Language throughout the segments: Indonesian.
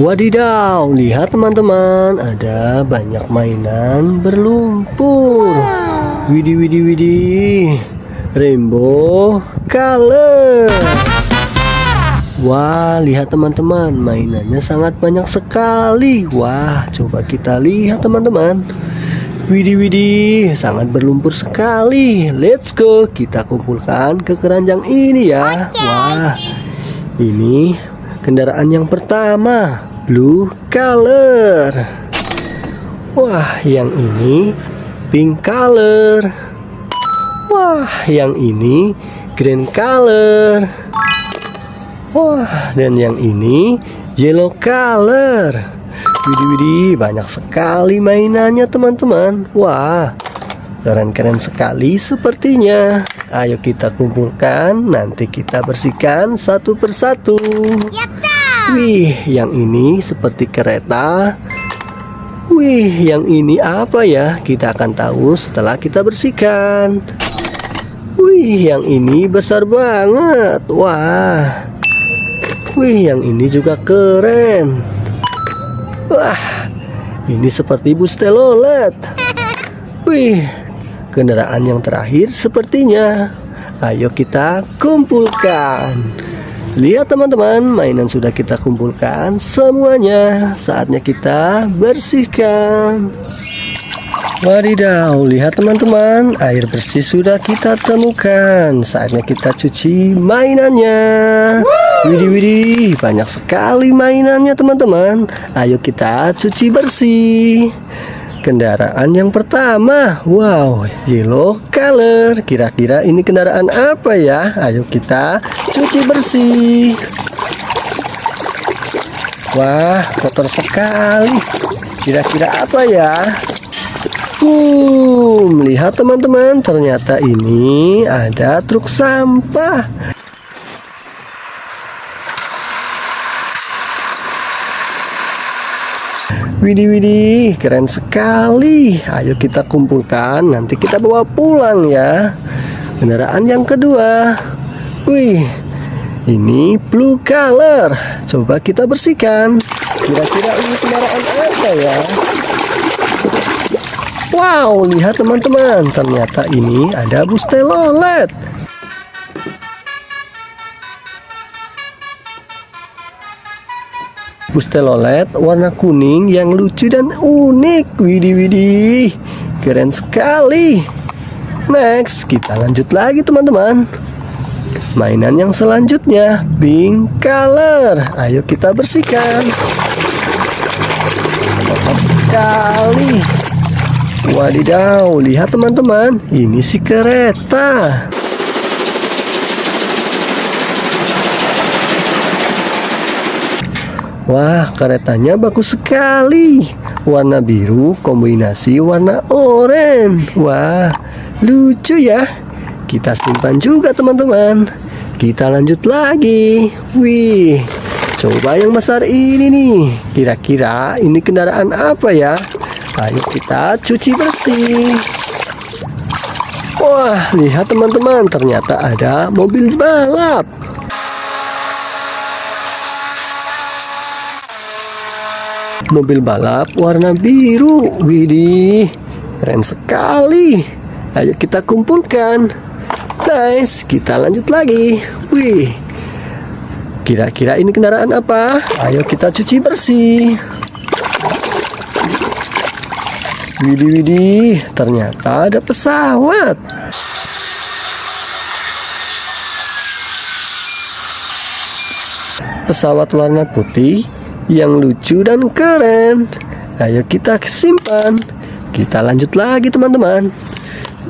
Wadidaw, lihat teman-teman, ada banyak mainan berlumpur. Widih, widih, widih, rainbow color. Wah, lihat teman-teman, mainannya sangat banyak sekali. Wah, coba kita lihat teman-teman. Widih, widih, sangat berlumpur sekali. Let's go, kita kumpulkan ke keranjang ini ya. Wah, ini kendaraan yang pertama, blue color. Wah, yang ini pink color. Wah, yang ini green color. Wah, dan yang ini yellow color. Widih, widih, banyak sekali mainannya teman-teman. Wah, keren-keren sekali sepertinya. Ayo kita kumpulkan, nanti kita bersihkan satu persatu. Wih, yang ini seperti kereta. Wih, yang ini apa ya? Kita akan tahu setelah kita bersihkan. Wih, yang ini besar banget. Wah. Wih, yang ini juga keren. Wah, ini seperti bus telolet. Wih, kendaraan yang terakhir sepertinya. Ayo kita kumpulkan. Lihat teman-teman, mainan sudah kita kumpulkan semuanya. Saatnya kita bersihkan. Wadidaw, lihat teman-teman, air bersih sudah kita temukan. Saatnya kita cuci mainannya. Widih, widih, banyak sekali mainannya teman-teman. Ayo kita cuci bersih. Kendaraan yang pertama, wow, yellow color. Kira-kira ini kendaraan apa ya? Ayo kita cuci bersih. Wah, kotor sekali. Kira-kira apa ya? Lihat teman-teman, ternyata ini ada truk sampah. Widih, widih, keren sekali. Ayo kita kumpulkan, nanti kita bawa pulang ya. Kendaraan yang kedua. Wih, ini blue color. Coba kita bersihkan. Kira-kira ini kendaraan apa ya? Wow, lihat teman-teman, ternyata ini ada bus telolet. Bus telolet warna kuning yang lucu dan unik. Widih, widih, keren sekali. Next, kita lanjut lagi teman-teman. Mainan yang selanjutnya, pink color. Ayo kita bersihkan. Kotor sekali. Wadidaw, lihat teman-teman, ini si kereta. Wah, keretanya bagus sekali. Warna biru kombinasi warna oranye. Wah, lucu ya. Kita simpan juga teman-teman. Kita lanjut lagi. Wih, coba yang besar ini nih. Kira-kira ini kendaraan apa ya? Ayo kita cuci bersih. Wah, lihat teman-teman, ternyata ada mobil balap. Mobil balap warna biru. Widih, keren sekali. Ayo kita kumpulkan. Nice, kita lanjut lagi. Wih, kira-kira ini kendaraan apa? Ayo kita cuci bersih. Widih, widih, ternyata ada pesawat. Pesawat warna putih yang lucu dan keren. Ayo kita simpan. Kita lanjut lagi teman-teman.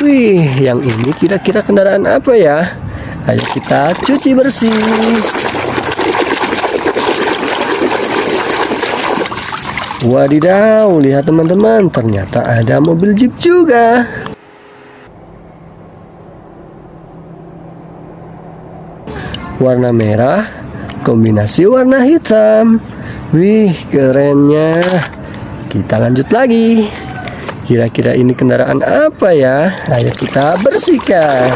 Wih, yang ini kira-kira kendaraan apa ya? Ayo kita cuci bersih. Wadidaw, lihat teman-teman, ternyata ada mobil jeep juga. Warna merah kombinasi warna hitam. Wih, kerennya. Kita lanjut lagi. Kira-kira ini kendaraan apa ya? Ayo kita bersihkan.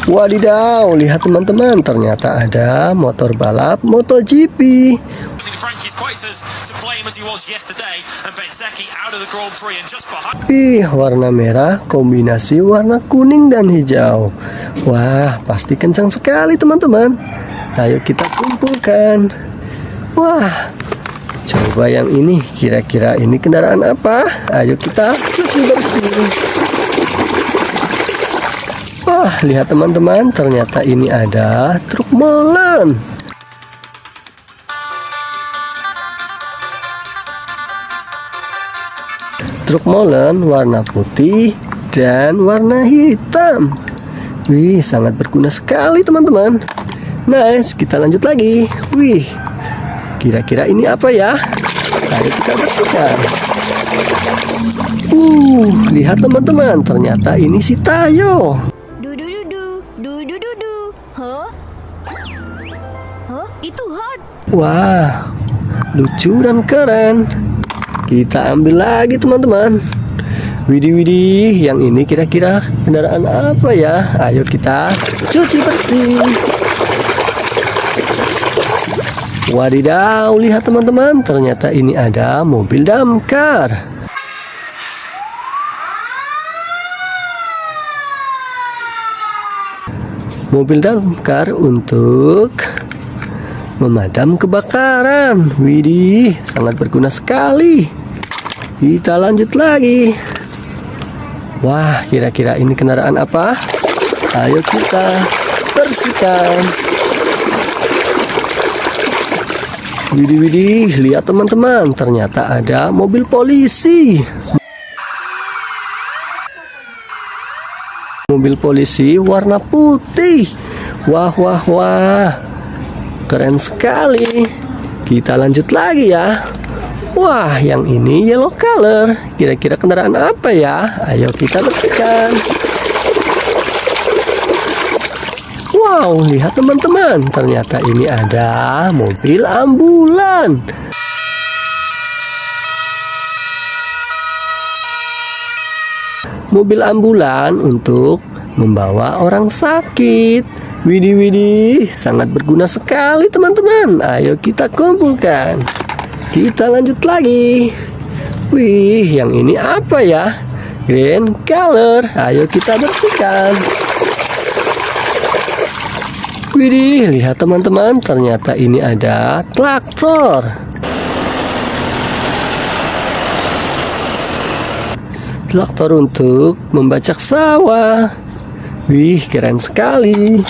Wadidaw, lihat teman-teman, ternyata ada motor balap MotoGP. Warna merah kombinasi warna kuning dan hijau. Wah, pasti kencang sekali teman-teman. Ayo kita kumpulkan. Wah, coba yang ini, kira-kira ini kendaraan apa? Ayo kita cuci bersih. Wah, lihat teman-teman, ternyata ini ada truk molen. Truk molen warna putih dan warna hitam. Wih, sangat berguna sekali teman-teman. Nice, kita lanjut lagi. Wih, kira-kira ini apa ya? Ayo kita bersihkan. Lihat teman-teman, ternyata ini si Tayo. Itu hard. Wah, lucu dan keren. Kita ambil lagi teman-teman. Widih, yang ini kira-kira kendaraan apa ya? Ayo kita cuci bersih. Wadidaw, lihat teman-teman, ternyata ini ada mobil damkar. Mobil damkar untuk memadam kebakaran. Widih, sangat berguna sekali. Kita lanjut lagi. Wah, kira-kira ini kendaraan apa? Ayo kita bersihkan. Widih, lihat teman-teman, ternyata ada mobil polisi. Mobil polisi warna putih. Wah, keren sekali. Kita lanjut lagi ya. Wah, yang ini yellow color. Kira-kira kendaraan apa ya? Ayo kita bersihkan. Wow, lihat teman-teman, ternyata ini ada mobil ambulan. Mobil ambulan untuk membawa orang sakit. Widih, sangat berguna sekali teman-teman. Ayo kita kumpulkan. Kita lanjut lagi. Wih, yang ini apa ya? Green color. Ayo kita bersihkan. Widih, lihat teman-teman, ternyata ini ada traktor. Traktor untuk membajak sawah. Wih, keren sekali.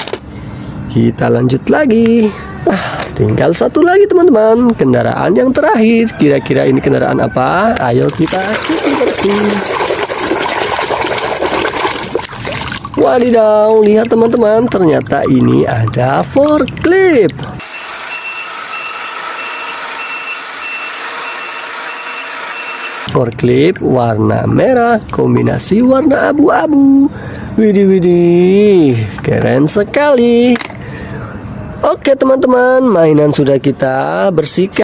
Kita lanjut lagi. Tinggal satu lagi teman-teman, kendaraan yang terakhir. Kira-kira ini kendaraan apa? Ayo kita cuci bersih. Wadidaw, lihat teman-teman, ternyata ini ada forklift. Forklift warna merah kombinasi warna abu-abu. Widih, keren sekali. Oke teman-teman, mainan sudah kita bersihkan.